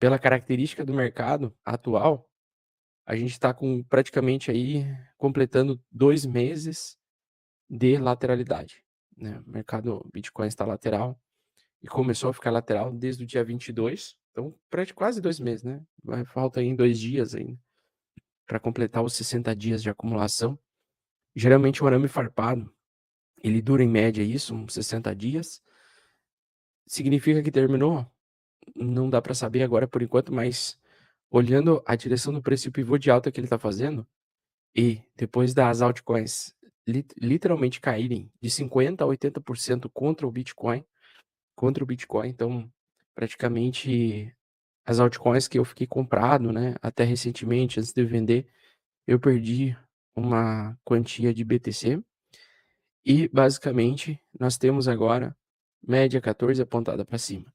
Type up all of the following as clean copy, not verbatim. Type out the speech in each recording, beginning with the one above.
pela característica do mercado atual, a gente está com praticamente aí completando 2 meses de lateralidade, né. O mercado Bitcoin está lateral e começou a ficar lateral desde o dia 22, então quase 2 meses, né. Falta aí 2 dias ainda para completar os 60 dias de acumulação. Geralmente o arame farpado, ele dura em média isso, uns 60 dias. Significa que terminou? Não dá para saber agora por enquanto, mas olhando a direção do preço e o pivô de alta que ele está fazendo, e depois das altcoins literalmente caírem de 50 a 80% contra o Bitcoin, então praticamente as altcoins que eu fiquei comprado, né, até recentemente, antes de vender, eu perdi uma quantia de BTC e basicamente nós temos agora média 14 apontada para cima,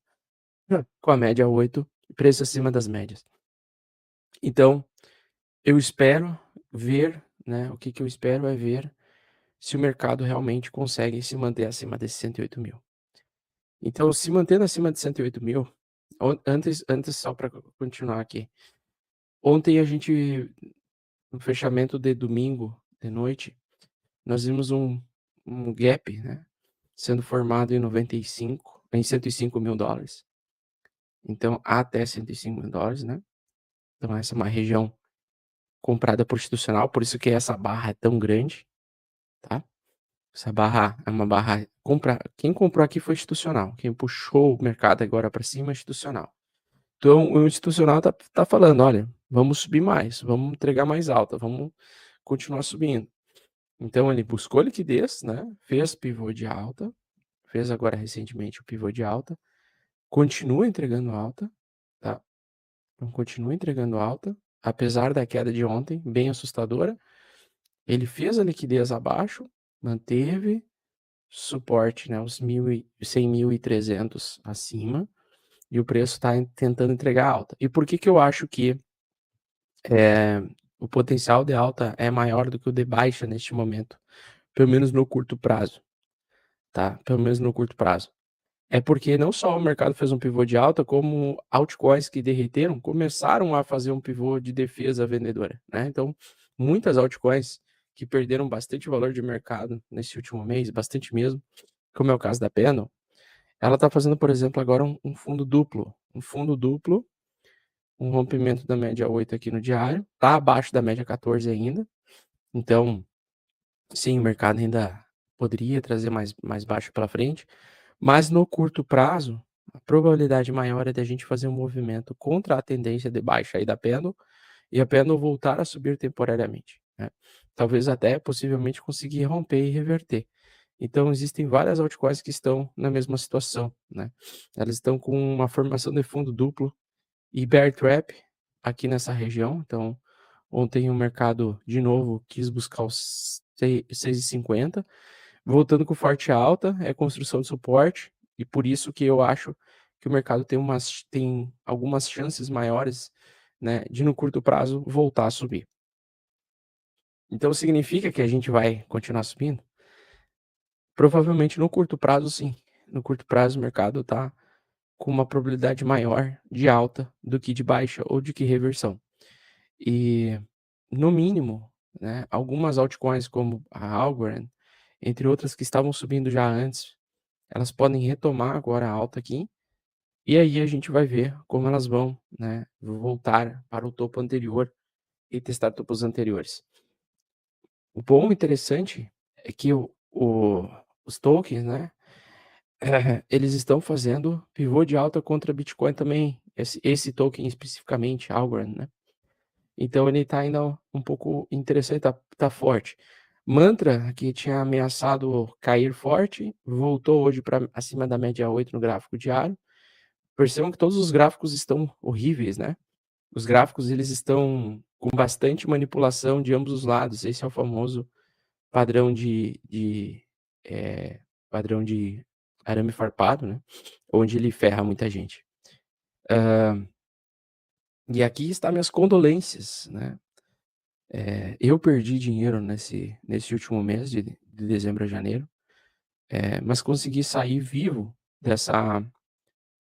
com a média 8, preço acima das médias. Então, eu espero ver, né, o que eu espero é ver se o mercado realmente consegue se manter acima desses 108.000. Então, se mantendo acima de 108.000, antes só para continuar aqui, ontem a gente, no fechamento de domingo de noite, nós vimos um gap, né, sendo formado em $105.000. Então, até $105.000, né. Então essa é uma região comprada por institucional, por isso que essa barra é tão grande, tá. Essa barra é uma barra quem comprou aqui foi institucional, quem puxou o mercado agora para cima é institucional. Então o institucional tá falando: "Olha, vamos subir mais, vamos entregar mais alta, vamos continuar subindo". Então ele buscou liquidez, né, fez pivô de alta, fez agora recentemente o pivô de alta, continua entregando alta, tá. Então continua entregando alta, apesar da queda de ontem, bem assustadora. Ele fez a liquidez abaixo, manteve suporte, né, os 100.300 acima, e o preço está tentando entregar alta. E por que que eu acho que o potencial de alta é maior do que o de baixa neste momento? Pelo menos no curto prazo, tá? Pelo menos no curto prazo. É porque não só o mercado fez um pivô de alta, como altcoins que derreteram começaram a fazer um pivô de defesa vendedora, né. Então, muitas altcoins que perderam bastante valor de mercado nesse último mês, bastante mesmo, como é o caso da Pendle, ela está fazendo, por exemplo, agora um fundo duplo, um rompimento da média 8 aqui no diário, tá abaixo da média 14 ainda, então, sim, o mercado ainda poderia trazer mais baixo para frente, mas no curto prazo, a probabilidade maior é da gente fazer um movimento contra a tendência de baixa aí da Pendle, e a Pendle voltar a subir temporariamente, né. Talvez até possivelmente conseguir romper e reverter. Então existem várias altcoins que estão na mesma situação, né. Elas estão com uma formação de fundo duplo e bear trap aqui nessa região, então ontem o mercado de novo quis buscar os 6,50, voltando com forte alta, é construção de suporte, e por isso que eu acho que o mercado tem algumas chances maiores, né, de no curto prazo voltar a subir. Então significa que a gente vai continuar subindo? Provavelmente no curto prazo sim, no curto prazo o mercado está com uma probabilidade maior de alta do que de baixa ou de que reversão. E, no mínimo, né, algumas altcoins como a Algorand, entre outras que estavam subindo já antes, elas podem retomar agora a alta aqui, e aí a gente vai ver como elas vão, né, voltar para o topo anterior e testar topos anteriores. O bom interessante é que os tokens, né, eles estão fazendo pivô de alta contra Bitcoin também, esse token especificamente, Algorand, né. Então ele tá ainda um pouco interessante, tá forte. Mantra, que tinha ameaçado cair forte, voltou hoje para acima da média 8 no gráfico diário. Percebam que todos os gráficos estão horríveis, né. Os gráficos eles estão com bastante manipulação de ambos os lados, esse é o famoso padrão eh, padrão de arame farpado, né, onde ele ferra muita gente. E aqui está minhas condolências, né. Eu perdi dinheiro nesse último mês de dezembro a janeiro, mas consegui sair vivo dessa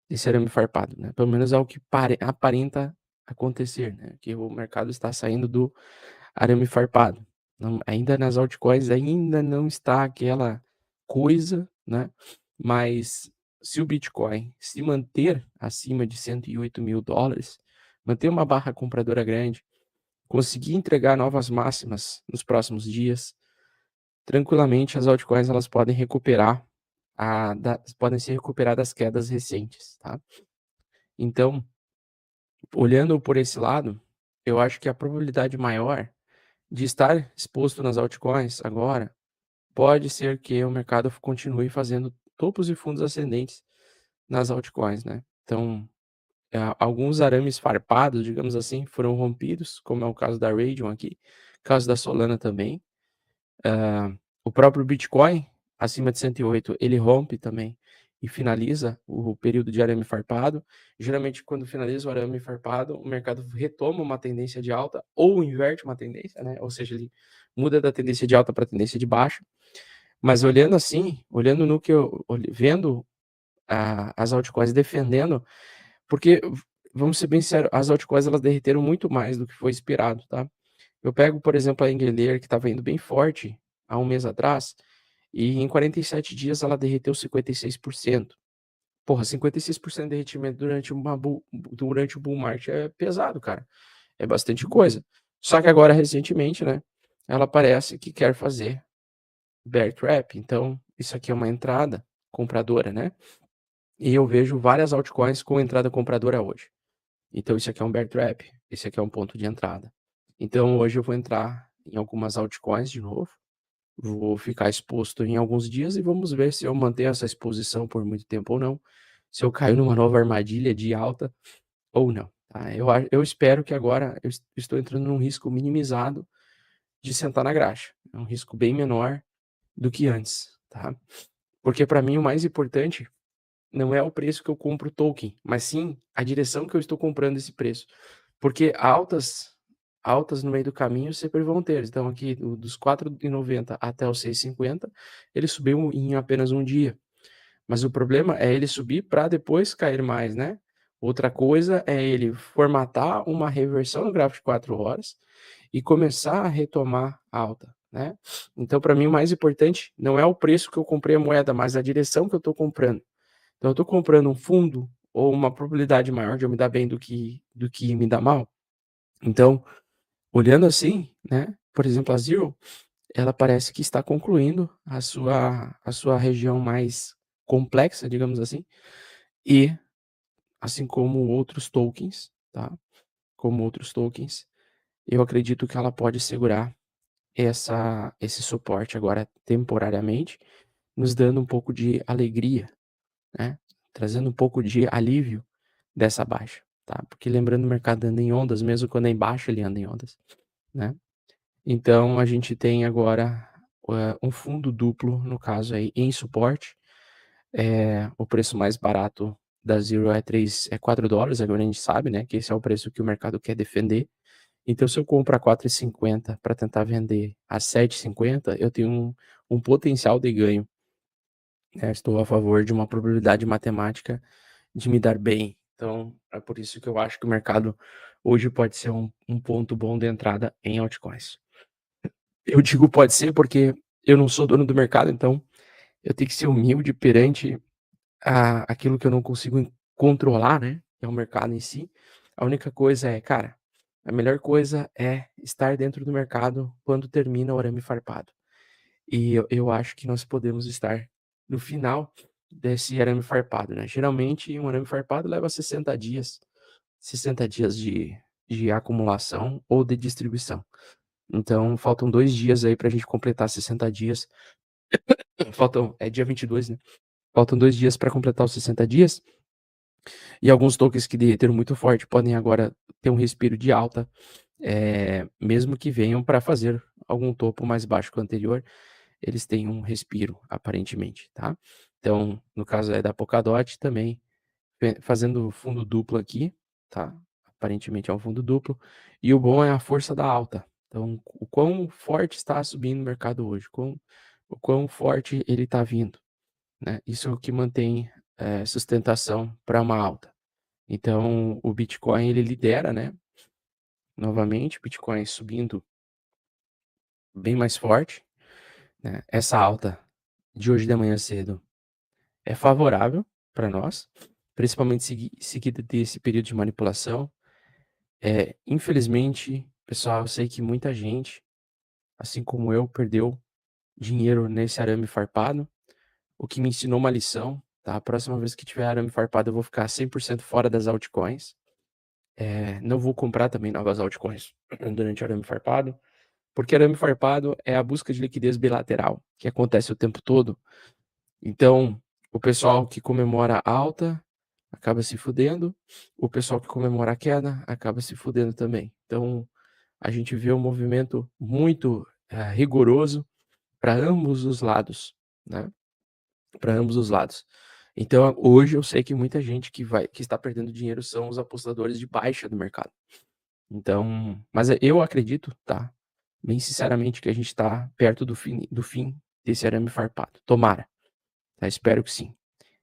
esse arame farpado, né? Pelo menos é o que aparenta acontecer, né? Que o mercado está saindo do arame farpado. Ainda nas altcoins ainda não está aquela coisa, né? Mas se o Bitcoin se manter acima de $108.000, manter uma barra compradora grande, conseguir entregar novas máximas nos próximos dias, tranquilamente as altcoins elas podem recuperar podem se recuperar das quedas recentes, tá? Então, olhando por esse lado, eu acho que a probabilidade maior de estar exposto nas altcoins agora pode ser que o mercado continue fazendo topos e fundos ascendentes nas altcoins, né? Então, alguns arames farpados, digamos assim, foram rompidos, como é o caso da Radium aqui, caso da Solana também. O próprio Bitcoin, acima de 108, ele rompe também e finaliza o período de arame farpado. Geralmente, quando finaliza o arame farpado, o mercado retoma uma tendência de alta ou inverte uma tendência, né? Ou seja, ele muda da tendência de alta para a tendência de baixa. Mas olhando assim, olhando no que vendo as altcoins defendendo, porque vamos ser bem sérios, as altcoins elas derreteram muito mais do que foi esperado, tá? Eu pego, por exemplo, a Engler, que estava indo bem forte há um mês atrás, e em 47 dias ela derreteu 56%. Porra, 56% de derretimento durante o bull market é pesado, cara. É bastante coisa. Só que agora, recentemente, né, ela parece que quer fazer bear trap. Então, isso aqui é uma entrada compradora, né? E eu vejo várias altcoins com entrada compradora hoje. Então, isso aqui é um bear trap. Esse aqui é um ponto de entrada. Então, hoje eu vou entrar em algumas altcoins de novo. Vou ficar exposto em alguns dias e vamos ver se eu mantenho essa exposição por muito tempo ou não. Se eu caio numa nova armadilha de alta ou não. Tá? Eu espero que agora eu estou entrando num risco minimizado de sentar na graxa. É um risco bem menor do que antes. Tá? Porque para mim o mais importante não é o preço que eu compro o token, mas sim a direção que eu estou comprando esse preço. Porque altas no meio do caminho sempre vão ter. Então aqui dos 4,90 até os 6,50, ele subiu em apenas um dia. Mas o problema é ele subir para depois cair mais, né? Outra coisa é ele formatar uma reversão no gráfico de 4 horas e começar a retomar alta, né? Então, para mim, o mais importante não é o preço que eu comprei a moeda, mas a direção que eu estou comprando. Então, eu estou comprando um fundo ou uma probabilidade maior de eu me dar bem do que me dar mal. Então, olhando assim, né? Por exemplo, a Zero, ela parece que está concluindo a sua região mais complexa, digamos assim, e assim como outros tokens, tá? Como outros tokens, eu acredito que ela pode segurar esse suporte agora temporariamente, nos dando um pouco de alegria, né? Trazendo um pouco de alívio dessa baixa, tá? Porque lembrando, o mercado anda em ondas, mesmo quando é em baixa ele anda em ondas, né? Então a gente tem agora um fundo duplo, no caso aí, em suporte. O preço mais barato da Zero é $4, agora a gente sabe, né? Que esse é o preço que o mercado quer defender. Então, se eu compro a 4,50 para tentar vender a 7,50, eu tenho um potencial de ganho, né? Estou a favor de uma probabilidade matemática de me dar bem. Então, é por isso que eu acho que o mercado hoje pode ser um ponto bom de entrada em altcoins. Eu digo pode ser porque eu não sou dono do mercado, então eu tenho que ser humilde perante aquilo que eu não consigo controlar, né? Que é o mercado em si. A única coisa é, cara, a melhor coisa é estar dentro do mercado quando termina o arame farpado. E eu acho que nós podemos estar no final desse arame farpado, né? Geralmente, um arame farpado leva 60 dias, 60 dias de acumulação ou de distribuição. Então, faltam 2 dias aí pra gente completar 60 dias. É dia 22, né? Faltam 2 dias para completar os 60 dias. E alguns tokens que derreteram muito forte podem agora ter um respiro de alta, mesmo que venham para fazer algum topo mais baixo que o anterior, eles têm um respiro, aparentemente, tá? Então, no caso da Polkadot também, fazendo fundo duplo aqui, tá? Aparentemente é um fundo duplo. E o bom é a força da alta. Então, o quão forte está subindo o mercado hoje, o quão forte ele está vindo, né? Isso é o que mantém sustentação para uma alta. Então, o Bitcoin ele lidera, né? Novamente, o Bitcoin subindo bem mais forte, né? Essa alta de hoje de manhã cedo é favorável para nós, principalmente seguida desse período de manipulação. Infelizmente, pessoal, eu sei que muita gente, assim como eu, perdeu dinheiro nesse arame farpado, o que me ensinou uma lição, tá? A próxima vez que tiver arame farpado, eu vou ficar 100% fora das altcoins. Não vou comprar também novas altcoins durante o arame farpado, porque arame farpado é a busca de liquidez bilateral, que acontece o tempo todo. Então, o pessoal que comemora a alta acaba se fudendo, o pessoal que comemora a queda acaba se fudendo também. Então, a gente vê um movimento muito rigoroso para ambos os lados, né? Para ambos os lados. Então, hoje eu sei que muita gente que está perdendo dinheiro são os apostadores de baixa do mercado. Então, mas eu acredito, tá? Bem sinceramente, que a gente está perto do fim desse arame farpado. Tomara, tá? Espero que sim.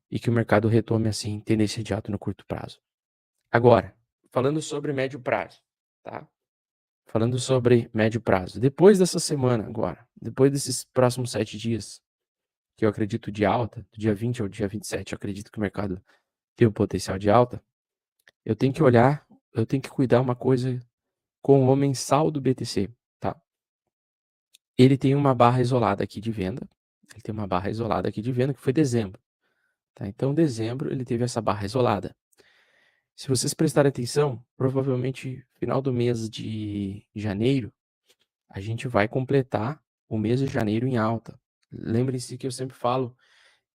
E que o mercado retome assim, tendência de alta no curto prazo. Agora, falando sobre médio prazo, tá? Falando sobre médio prazo. Depois dessa semana agora, depois desses próximos 7 dias, que eu acredito de alta, do dia 20 ao dia 27, eu acredito que o mercado tem o potencial de alta, eu tenho que olhar, eu tenho que cuidar uma coisa com o mensal do BTC, tá? Ele tem uma barra isolada aqui de venda, ele tem uma barra isolada aqui de venda, que foi dezembro, tá? Então, dezembro, ele teve essa barra isolada. Se vocês prestarem atenção, provavelmente final do mês de janeiro, a gente vai completar o mês de janeiro em alta. Lembrem-se que eu sempre falo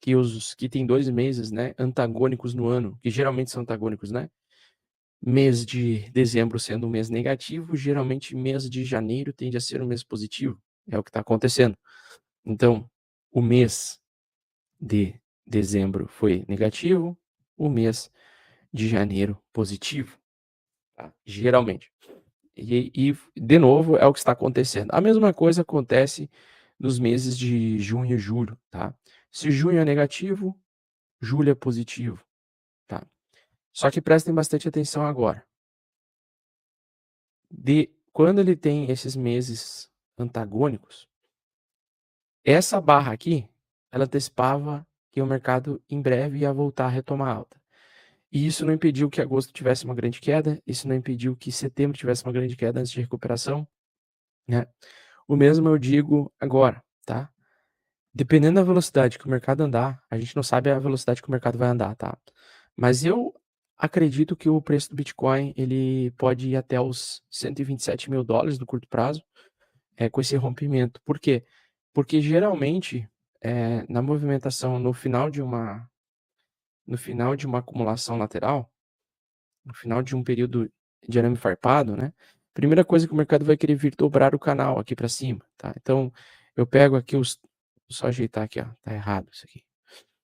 que os que tem 2 meses, né, antagônicos no ano, que geralmente são antagônicos, né? Mês de dezembro sendo um mês negativo, geralmente mês de janeiro tende a ser um mês positivo. É o que está acontecendo. Então, o mês de dezembro foi negativo, o mês de janeiro positivo, tá? Geralmente. E, de novo, é o que está acontecendo. A mesma coisa acontece nos meses de junho e julho, tá? Se junho é negativo, julho é positivo, tá? Só que prestem bastante atenção agora. Quando ele tem esses meses antagônicos, essa barra aqui, ela antecipava que o mercado em breve ia voltar a retomar alta. E isso não impediu que agosto tivesse uma grande queda, isso não impediu que setembro tivesse uma grande queda antes de recuperação, né? O mesmo eu digo agora, tá? Dependendo da velocidade que o mercado andar, a gente não sabe a velocidade que o mercado vai andar, tá? Mas eu acredito que o preço do Bitcoin ele pode ir até os $127.000 no curto prazo, com esse rompimento. Por quê? Porque geralmente, na movimentação no final de uma acumulação lateral, no final de um período de arame farpado, né? Primeira coisa que o mercado vai querer vir dobrar o canal aqui para cima, tá? Então, eu pego aqui só ajeitar aqui, ó, tá errado isso aqui.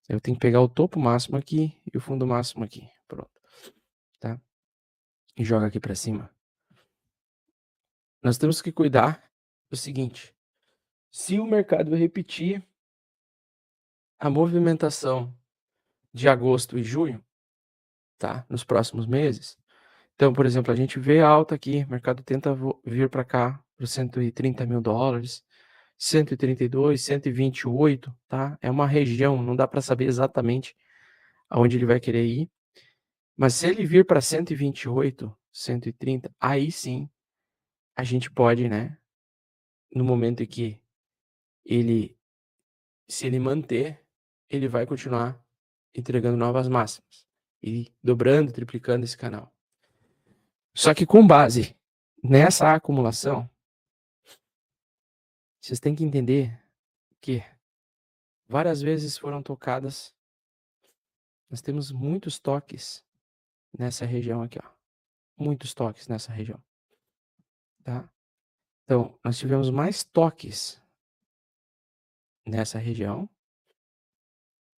Eu tenho que pegar o topo máximo aqui e o fundo máximo aqui, pronto, tá? E joga aqui para cima. Nós temos que cuidar do seguinte: se o mercado repetir a movimentação de agosto e junho, tá? Nos próximos meses. Então, por exemplo, a gente vê a alta aqui, o mercado tenta vir para cá para os $130.000, 132, 128, tá? É uma região, não dá para saber exatamente aonde ele vai querer ir. Mas se ele vir para 128, 130, aí sim a gente pode, né? No momento em que se ele manter, ele vai continuar entregando novas máximas e dobrando, triplicando esse canal. Só que com base nessa acumulação, vocês têm que entender que várias vezes foram tocadas. Nós temos muitos toques nessa região aqui, ó. Muitos toques nessa região, tá? Então, nós tivemos mais toques nessa região,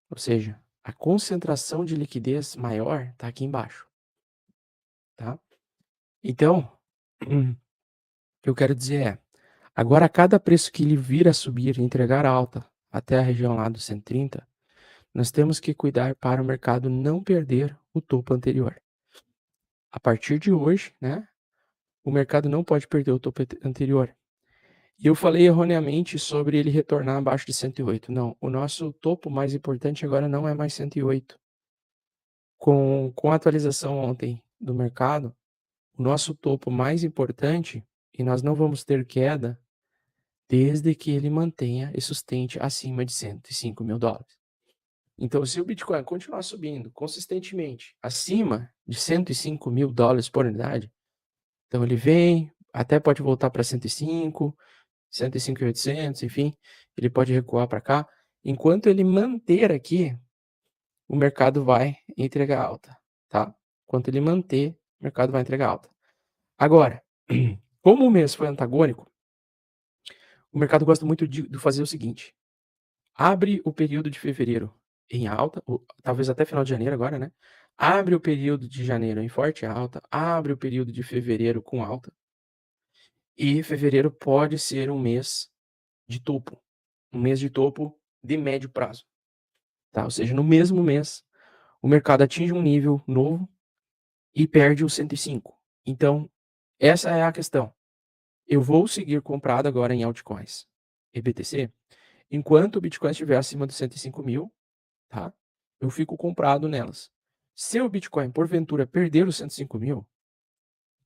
ou seja, a concentração de liquidez maior está aqui embaixo, tá? Então, o que eu quero dizer é, agora cada preço que ele vir a subir, entregar alta até a região lá do 130, nós temos que cuidar para o mercado não perder o topo anterior. A partir de hoje, né, o mercado não pode perder o topo anterior. E eu falei erroneamente sobre ele retornar abaixo de 108. Não, o nosso topo mais importante agora não é mais 108. Com a atualização ontem do mercado, o nosso topo mais importante, e nós não vamos ter queda desde que ele mantenha e sustente acima de $105.000. Então, se o Bitcoin continuar subindo consistentemente acima de $105.000 por unidade, então ele vem, até pode voltar para 105, 105.800, enfim, ele pode recuar para cá. Enquanto ele manter aqui, o mercado vai entregar alta, tá? Enquanto ele manter, o mercado vai entregar alta. Agora, como o mês foi antagônico, o mercado gosta muito de fazer o seguinte: abre o período de fevereiro em alta, ou talvez até final de janeiro agora, né? Abre o período de janeiro em forte alta, abre o período de fevereiro com alta. E fevereiro pode ser um mês de topo, um mês de topo de médio prazo, tá? Ou seja, no mesmo mês, o mercado atinge um nível novo e perde os 105. Então, essa é a questão. Eu vou seguir comprado agora em altcoins e BTC, enquanto o Bitcoin estiver acima dos 105.000, tá? Eu fico comprado nelas. Se o Bitcoin, porventura, perder os 105.000,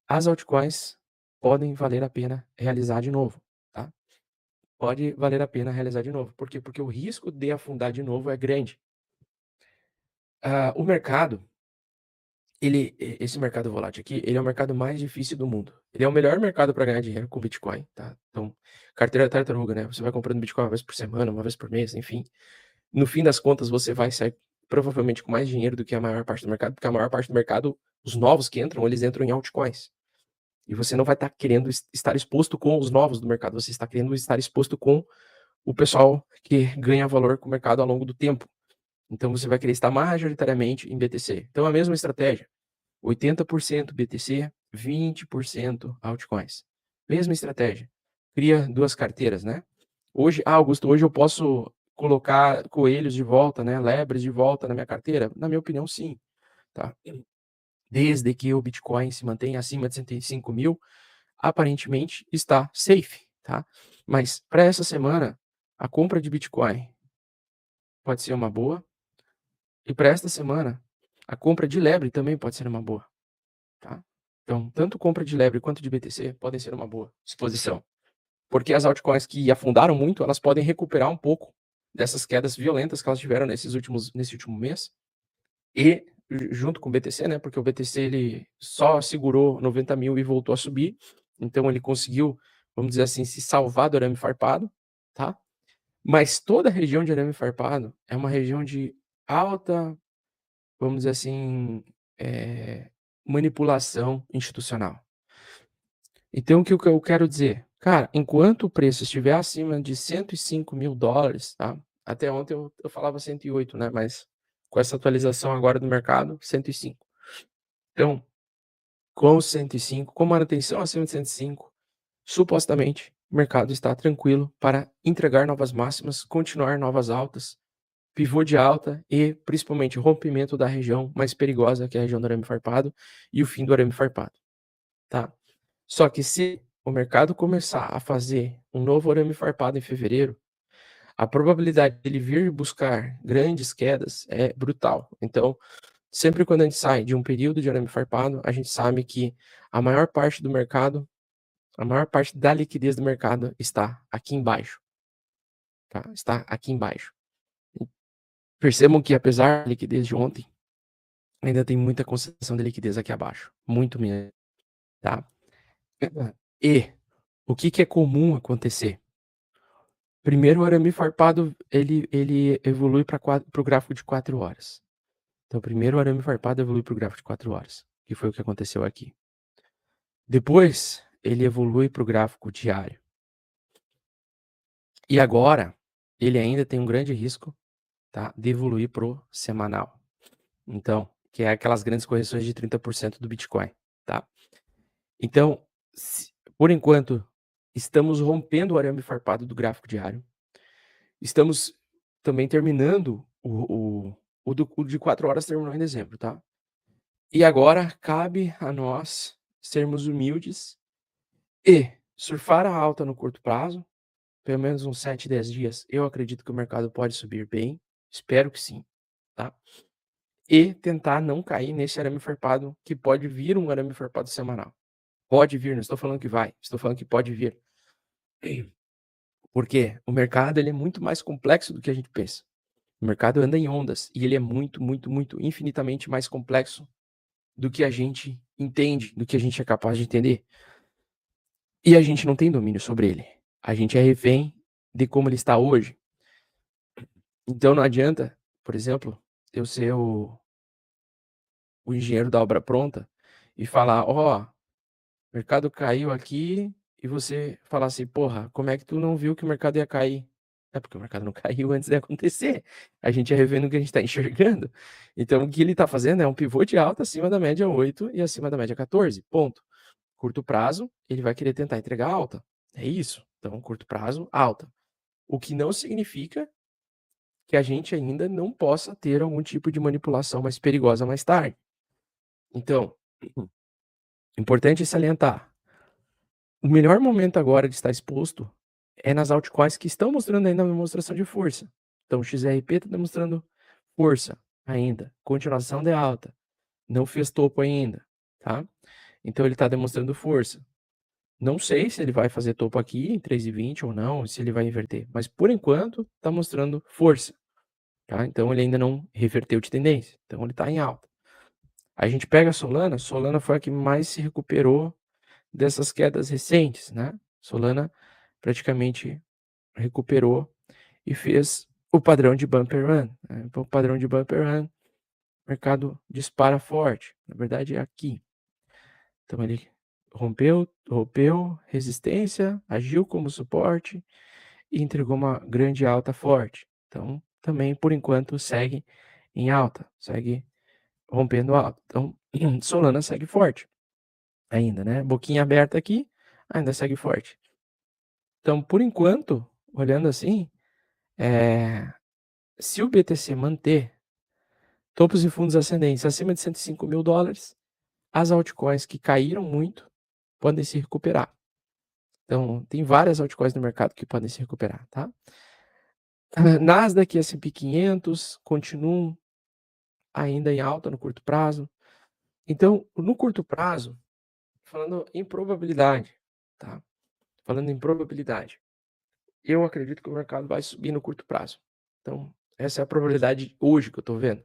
as altcoins podem valer a pena realizar de novo, tá? Pode valer a pena realizar de novo. Por quê? Porque o risco de afundar de novo é grande. O mercado, esse mercado volátil aqui, ele é o mercado mais difícil do mundo. Ele é o melhor mercado para ganhar dinheiro com Bitcoin, tá? Então, carteira tartaruga, né? Você vai comprando Bitcoin uma vez por semana, uma vez por mês, enfim. No fim das contas, você vai sair provavelmente com mais dinheiro do que a maior parte do mercado, porque a maior parte do mercado, os novos que entram, eles entram em altcoins. E você não vai estar querendo estar exposto com os novos do mercado, você está querendo estar exposto com o pessoal que ganha valor com o mercado ao longo do tempo. Então você vai querer estar majoritariamente em BTC. Então a mesma estratégia, 80% BTC, 20% altcoins. Mesma estratégia. Cria duas carteiras, né? Hoje, Augusto, hoje eu posso colocar coelhos de volta, né? Lebres de volta na minha carteira? Na minha opinião, sim, tá? Desde que o Bitcoin se mantenha acima de 105.000, aparentemente está safe, tá? Mas para essa semana, a compra de Bitcoin pode ser uma boa. E para esta semana, a compra de Lebre também pode ser uma boa, tá? Então, tanto compra de Lebre quanto de BTC podem ser uma boa exposição. Porque as altcoins que afundaram muito, elas podem recuperar um pouco dessas quedas violentas que elas tiveram nesse último mês. E junto com o BTC, né? Porque o BTC ele só segurou 90.000 e voltou a subir. Então ele conseguiu, vamos dizer assim, se salvar do arame farpado, tá? Mas toda a região de arame farpado é uma região de alta, vamos dizer assim, manipulação institucional. Então, o que eu quero dizer? Cara, enquanto o preço estiver acima de $105.000, tá? Até ontem eu falava 108, né? Mas com essa atualização agora do mercado, 105. Então, com 105, com manutenção acima de 105, supostamente o mercado está tranquilo para entregar novas máximas, continuar novas altas, pivô de alta e principalmente rompimento da região mais perigosa, que é a região do arame farpado, e o fim do arame farpado, tá? Só que se o mercado começar a fazer um novo arame farpado em fevereiro, a probabilidade dele vir buscar grandes quedas é brutal. Então, sempre quando a gente sai de um período de arame farpado, a gente sabe que a maior parte do mercado, a maior parte da liquidez do mercado está aqui embaixo, tá? Está aqui embaixo. Percebam que apesar da liquidez de ontem, ainda tem muita concentração de liquidez aqui abaixo, muito mesmo, tá? E o que é comum acontecer? Primeiro, o arame farpado ele evolui para o gráfico de 4 horas. Então, primeiro o arame farpado evolui para o gráfico de 4 horas, que foi o que aconteceu aqui. Depois, ele evolui para o gráfico diário. E agora, ele ainda tem um grande risco, tá, de evoluir para o semanal. Então, que é aquelas grandes correções de 30% do Bitcoin, tá? Então, por enquanto, estamos rompendo o arame farpado do gráfico diário. Estamos também terminando O o de 4 horas terminou em dezembro, tá. E agora cabe a nós sermos humildes e surfar a alta no curto prazo, pelo menos uns 7, 10 dias, eu acredito que o mercado pode subir bem, espero que sim, tá. E tentar não cair nesse arame farpado, que pode vir um arame farpado semanal. Pode vir, não estou falando que vai, estou falando que pode vir. Porque o mercado ele é muito mais complexo do que a gente pensa. O mercado anda em ondas e ele é muito, muito, muito, infinitamente mais complexo do que a gente entende, do que a gente é capaz de entender. E a gente não tem domínio sobre ele. A gente é refém de como ele está hoje. Então não adianta, por exemplo, eu ser o engenheiro da obra pronta e falar: "Ó, o mercado caiu aqui", e você falar assim: "Porra, como é que tu não viu que o mercado ia cair?". É porque o mercado não caiu antes de acontecer. A gente é revendo o que a gente está enxergando. Então o que ele está fazendo é um pivô de alta acima da média 8 e acima da média 14, ponto. Curto prazo, ele vai querer tentar entregar alta. É isso. Então, curto prazo, alta. O que não significa que a gente ainda não possa ter algum tipo de manipulação mais perigosa mais tarde. Então, importante salientar, o melhor momento agora de estar exposto é nas altcoins que estão mostrando ainda uma demonstração de força. Então, o XRP está demonstrando força ainda, continuação de alta, não fez topo ainda, tá? Então ele está demonstrando força. Não sei se ele vai fazer topo aqui em 3,20 ou não, se ele vai inverter, mas por enquanto está mostrando força, tá? Então ele ainda não reverteu de tendência, então ele está em alta. A gente pega a Solana, Solana foi a que mais se recuperou dessas quedas recentes, né? Solana praticamente recuperou e fez o padrão de bumper run, né? Então, o padrão de bumper run, o mercado dispara forte, na verdade é aqui. Então ele rompeu resistência, agiu como suporte e entregou uma grande alta forte. Então, também por enquanto segue em alta, segue rompendo alta. Então, Solana segue forte ainda, né? Boquinha aberta aqui, ainda segue forte. Então, por enquanto, olhando assim, se o BTC manter topos e fundos ascendentes acima de $105.000, as altcoins que caíram muito podem se recuperar. Então, tem várias altcoins no mercado que podem se recuperar, tá? Nasdaq e S&P 500 continuam ainda em alta no curto prazo. Então, no curto prazo, falando em probabilidade, tá? Falando em probabilidade, eu acredito que o mercado vai subir no curto prazo. Então, essa é a probabilidade hoje que eu estou vendo.